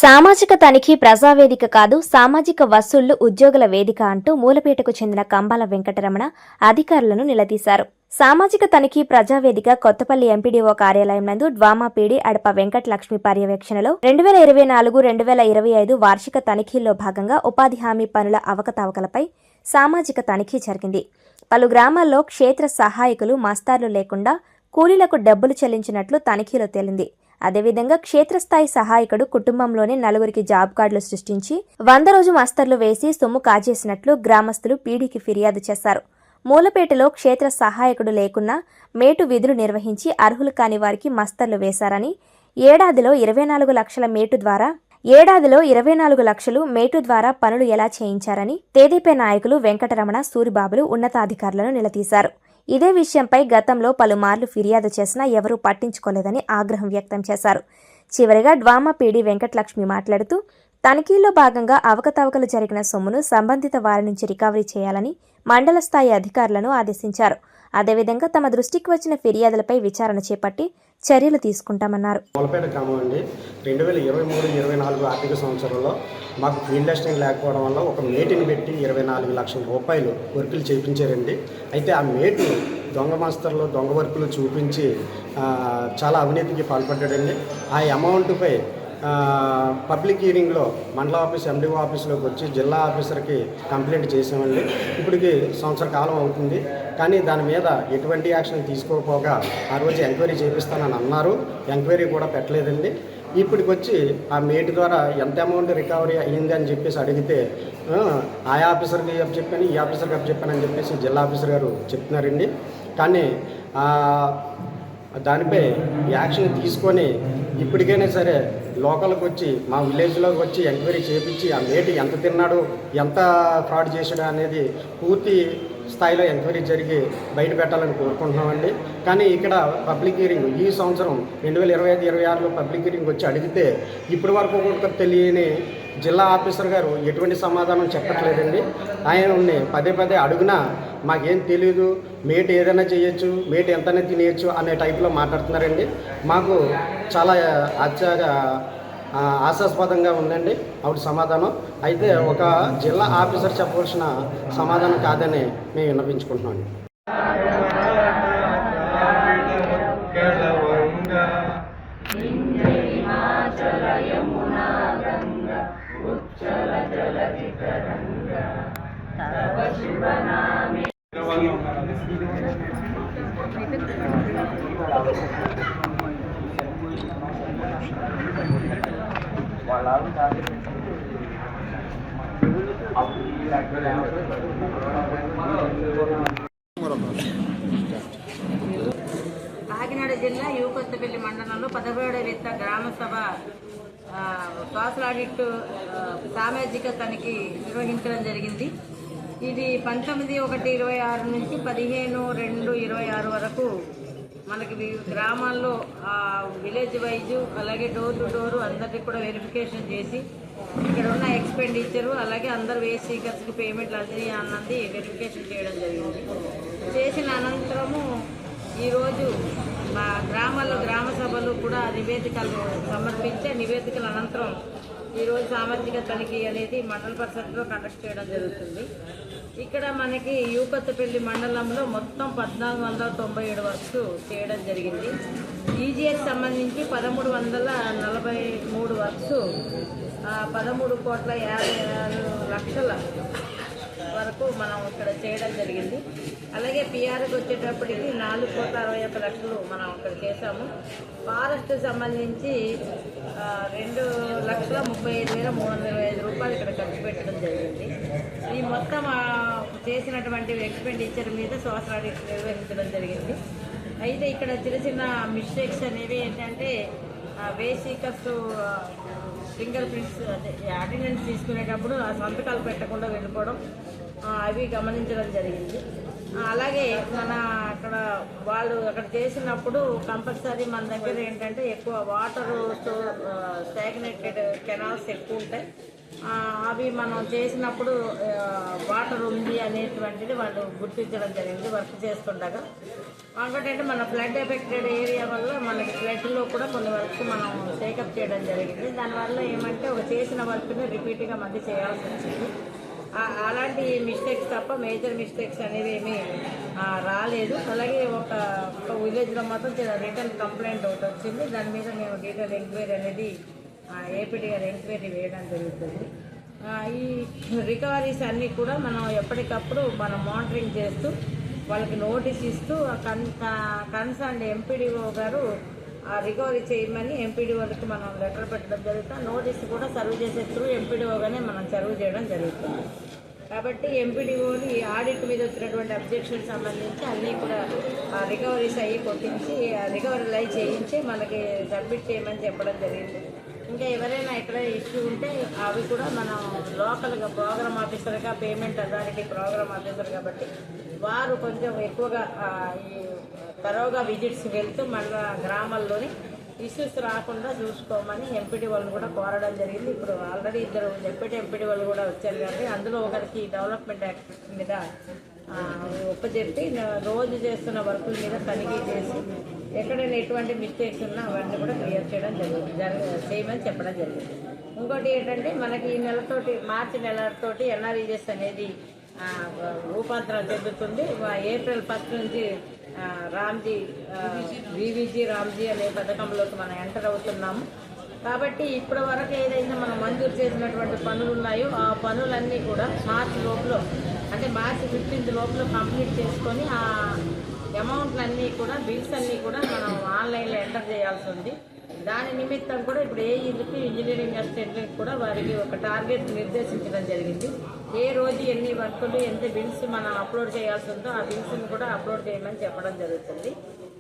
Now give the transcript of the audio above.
సామాజిక తనిఖీ ప్రజావేదిక కాదు, సామాజిక వసూళ్లు ఉద్యోగుల వేదిక అంటూ మూలపేటకు చెందిన కంబాల వెంకటరమణ అధికారులను నిలదీశారు. సామాజిక తనిఖీ ప్రజావేదిక కొత్తపల్లి ఎంపీడీఓ కార్యాలయం నందు డ్వామా పీడీ అడప వెంకటలక్ష్మి పర్యవేక్షణలో 2024-2025 వార్షిక తనిఖీల్లో భాగంగా ఉపాధి హామీ పనుల అవకతవకలపై సామాజిక తనిఖీ జరిగింది. పలు గ్రామాల్లో క్షేత్ర సహాయకులు మస్తార్లు లేకుండా కూలీలకు డబ్బులు చెల్లించినట్లు తనిఖీలో తేలింది. అదేవిధంగా క్షేత్రస్థాయి సహాయకుడు కుటుంబంలోనే 4 జాబ్ కార్డులు సృష్టించి 100 రోజు మస్తర్లు వేసి సొమ్ము కాజేసినట్లు గ్రామస్తులు పీడీకి ఫిర్యాదు చేశారు. మూలపేటలో క్షేత్ర సహాయకుడు లేకున్నా మేటు విధులు నిర్వహించి అర్హులు కాని వారికి మస్తర్లు వేశారని, ఏడాదిలో 24 లక్షలు మేటు ద్వారా పనులు ఎలా చేయించారని తెదేపా నాయకులు వెంకటరమణ, సూరిబాబులు ఉన్నతాధికారులను నిలదీశారు. ఇదే విషయంపై గతంలో పలుమార్లు ఫిర్యాదు చేసినా ఎవరూ పట్టించుకోలేదని ఆగ్రహం వ్యక్తం చేశారు. చివరిగా డ్వామా పీడీ వెంకటలక్ష్మి మాట్లాడుతూ, తనిఖీల్లో భాగంగా అవకతవకలు జరిగిన సొమ్మును సంబంధిత వారి నుంచి రికవరీ చేయాలని మండల స్థాయి అధికారులను ఆదేశించారు. అదేవిధంగా తమ దృష్టికి వచ్చిన ఫిర్యాదులపై విచారణ చేపట్టి చర్యలు తీసుకుంటామన్నారు. మూలపేట గ్రామం అండి. 2023-24 ఆర్థిక సంవత్సరంలో మాకు ఫీల్డ్ అసిస్టెంట్ లేకపోవడం వల్ల ఒక మేటిని పెట్టి 24 లక్షల రూపాయలు వర్కులు చేయించారండి. అయితే ఆ మేటు దొంగ మాస్టర్లు దొంగ వర్కులు చూపించి చాలా అవినీతికి పాల్పడ్డాడండి. ఆ అమౌంట్పై పబ్లిక్ హియరింగ్లో మండల ఆఫీస్ ఎండిఓ ఆఫీస్లోకి వచ్చి జిల్లా ఆఫీసర్కి కంప్లైంట్ చేసామండి. ఇప్పటికి సంవత్సర కాలం అవుతుంది, కానీ దాని మీద ఎటువంటి యాక్షన్ తీసుకోకపోగా ఆ రోజు ఎంక్వైరీ చేపిస్తానని అన్నారు. ఎంక్వైరీ కూడా పెట్టలేదండి. ఇప్పటికి వచ్చి ఆ మేటు ద్వారా ఎంత అమౌంట్ రికవరీ అయ్యింది అని చెప్పేసి అడిగితే ఆ ఆఫీసర్కి చెప్పాను, ఈ ఆఫీసర్కి చెప్పానని చెప్పేసి జిల్లా ఆఫీసర్ గారు చెప్తున్నారండి. కానీ దానిపై యాక్షన్ తీసుకొని ఇప్పటికైనా సరే లోకల్కి వచ్చి మా విలేజ్లోకి వచ్చి ఎంక్వైరీ చేయించి ఆ మేటు ఎంత తిన్నాడు, ఎంత ఫ్రాడ్ చేసాడు అనేది పూర్తి స్థాయిలో ఎంక్వైరీ జరిగి బయట పెట్టాలని కోరుకుంటున్నామండి. కానీ ఇక్కడ పబ్లిక్ హియరింగ్ ఈ సంవత్సరం 2025-26లో పబ్లిక్ హియరింగ్ వచ్చి అడిగితే ఇప్పటి వరకు కూడా తెలియని జిల్లా ఆఫీసర్ గారు ఎటువంటి సమాధానం చెప్పట్లేదండి. ఆయన్ని పదే అడుగునా మాకేం తెలియదు, మేటు ఏదైనా చేయొచ్చు, మేటు ఎంతనే తినేయచ్చు అనే టైప్లో మాట్లాడుతున్నారండి. మాకు చాలా ఆశాస్పదంగా ఉందండి ఆవిడ సమాధానం. అయితే ఒక జిల్లా ఆఫీసర్ చెప్పవలసిన సమాధానం కాదని మేము విన్నపించుకుంటున్నాం. కాకినాడ జిల్లా యూకొత్తపల్లి మండలంలో 17వ విడత గ్రామ సభ సోషల్ ఆడిట్ సామాజిక తనిఖీ నిర్వహించడం జరిగింది. ఇది 19/1/26 నుంచి 15/2/26 వరకు మనకి గ్రామాల్లో విలేజ్ వైజ్ అలాగే డోర్ టు డోర్ అందరికీ కూడా వెరిఫికేషన్ చేసి ఇక్కడ ఉన్న ఎక్స్పెండిచరు అలాగే అందరు వేస్ట్ సీకర్స్కి పేమెంట్లు అది అన్నది వెరిఫికేషన్ చేయడం జరిగింది. చేసిన అనంతరము ఈరోజు మా గ్రామాల్లో గ్రామ సభలు కూడా నివేదికలు సమర్పించే నివేదికల అనంతరం ఈరోజు సామాజిక తనిఖీ అనేది మండల పరిషత్లో కండక్ట్ చేయడం జరుగుతుంది. ఇక్కడ మనకి యూకొత్తపల్లి మండలంలో మొత్తం 1497 వర్క్స్ చేయడం జరిగింది. ఈజీఎస్ సంబంధించి 1343 వర్క్స్ 13,56,00,000 వరకు మనం ఇక్కడ చేయడం జరిగింది. అలాగే పిఆర్కి వచ్చేటప్పటికి 4,61,00,000 మనం ఇక్కడ చేసాము. ఫారెస్ట్ సంబంధించి 2,35,325 రూపాయలు ఇక్కడ ఖర్చు పెట్టడం జరిగింది. ఈ మొత్తం చేసినటువంటి ఎక్స్పెండిచర్ మీద సోషల్ ఆడిట్ నిర్వహించడం జరిగింది. అయితే ఇక్కడ చిన్న చిన్న మిస్టేక్స్ అనేవి ఏంటంటే waste seekers finger prints attendance తీసుకునేటప్పుడు ఆ సంతకాలు పెట్టకుండా వెళ్ళిపోవడం అవి గమనించడం జరిగింది. అలాగే మన వాళ్ళు అక్కడ చేసినప్పుడు కంపల్సరీ మన దగ్గర ఏంటంటే ఎక్కువ వాటర్ స్టాగ్నేటెడ్ కెనాల్స్ ఎక్కువ ఉంటాయి. అవి మనం చేసినప్పుడు వాటర్ ఉంది అనేటువంటిది వాళ్ళు గుర్తించడం జరిగింది వర్క్ చేస్తుండగా. ఇంకోటంటే మన ఫ్లడ్ ఎఫెక్టెడ్ ఏరియా వల్ల మనకి ఫ్లడ్లో కూడా కొన్ని వర్క్ మనం టేకప్ చేయడం జరిగింది. దానివల్ల ఏమంటే ఒక చేసిన వర్క్ని రిపీట్గా మళ్ళీ చేయాల్సి వచ్చింది. అలాంటి మిస్టేక్స్ తప్ప మేజర్ మిస్టేక్స్ అనేవి ఏమీ రాలేదు. అలాగే ఒక విలేజ్లో మాత్రం రిటర్న్ కంప్లైంట్ ఒకటి వచ్చింది. దాని మీద మేము డీటెయిల్ ఎంక్వైరీ అనేది ఏపీడీ గారు ఎంక్వైరీ వేయడం జరుగుతుంది. ఈ రికవరీస్ అన్నీ కూడా మనం ఎప్పటికప్పుడు మనం మానిటరింగ్ చేస్తూ వాళ్ళకి నోటీస్ ఇస్తూ కన్సర్న్ ఎంపీడీఓ గారు రికవరీ చేయమని ఎంపీడీ వాళ్ళకి మనం లెటర్ పెట్టడం జరుగుతుంది. నోటీస్ కూడా సర్వ్ చేసే త్రూ ఎంపీడీఓగానే మనం సర్వ్ చేయడం జరుగుతుంది. కాబట్టి ఎంపీడీఓని ఆడిట్ మీద వచ్చినటువంటి అబ్జెక్షన్ సంబంధించి అన్నీ కూడా రికవరీస్ అయ్యి కొట్టించి రికవరీలు అయ్యి చేయించి మనకి సబ్మిట్ చేయమని చెప్పడం జరిగింది. ఇంకా ఎవరైనా ఎక్కడ ఇష్యూ ఉంటే అవి కూడా మనం లోకల్గా ప్రోగ్రామ్ ఆఫీసర్గా పేమెంట్ అథారిటీ ప్రోగ్రామ్ ఆఫీసర్ కాబట్టి వారు కొంచెం ఎక్కువగా తరోగా విజిట్స్ వెళ్తూ మన గ్రామాల్లోని ఇష్యూస్ రాకుండా చూసుకోమని ఎంపీడీ వాళ్ళని కూడా కోరడం జరిగింది. ఇప్పుడు ఆల్రెడీ 2 డిప్యూటీ ఎంపీడీ వాళ్ళు కూడా వచ్చారు కాబట్టి అందులో ఒకరికి డెవలప్మెంట్ యాక్ట్ మీద ఒప్పచెప్పి రోజు చేస్తున్న వర్కుల మీద తనిఖీ చేసి ఎక్కడైనా ఎటువంటి మిస్టేక్స్ ఉన్నా అవన్నీ కూడా క్లియర్ చేయడం చేయమని చెప్పడం జరిగింది. ఇంకోటి ఏంటంటే మనకి ఈ నెలతోటి మార్చి నెలతోటి ఎన్ఆర్ఈజెస్ అనేది రూపాంతరం చెందుతుంది. ఏప్రిల్ 1 నుంచి వివిజీ రామ్జీ అనే పథకంలోకి మనం ఎంటర్ అవుతున్నాము. కాబట్టి ఇప్పటి వరకు ఏదైతే మనం మంజూరు చేసినటువంటి పనులు ఉన్నాయో ఆ పనులన్నీ కూడా మార్చి లోపల అంటే మార్చి 15 లోపల కంప్లీట్ చేసుకొని ఆ అమౌంట్లన్నీ కూడా బిల్స్ అన్నీ కూడా మనం ఆన్లైన్లో ఎంటర్ చేయాల్సి ఉంది. దాని నిమిత్తం కూడా ఇప్పుడు ఏఈలకి ఇంజనీరింగ్ అసిస్టెంట్లకి కూడా వారికి ఒక టార్గెట్ నిర్దేశించడం జరిగింది. ఏ రోజు ఎన్ని వర్కులు ఎంత బిల్స్ మనం అప్లోడ్ చేయాల్సి ఉందో ఆ బిల్స్ని కూడా అప్లోడ్ చేయమని చెప్పడం జరుగుతుంది.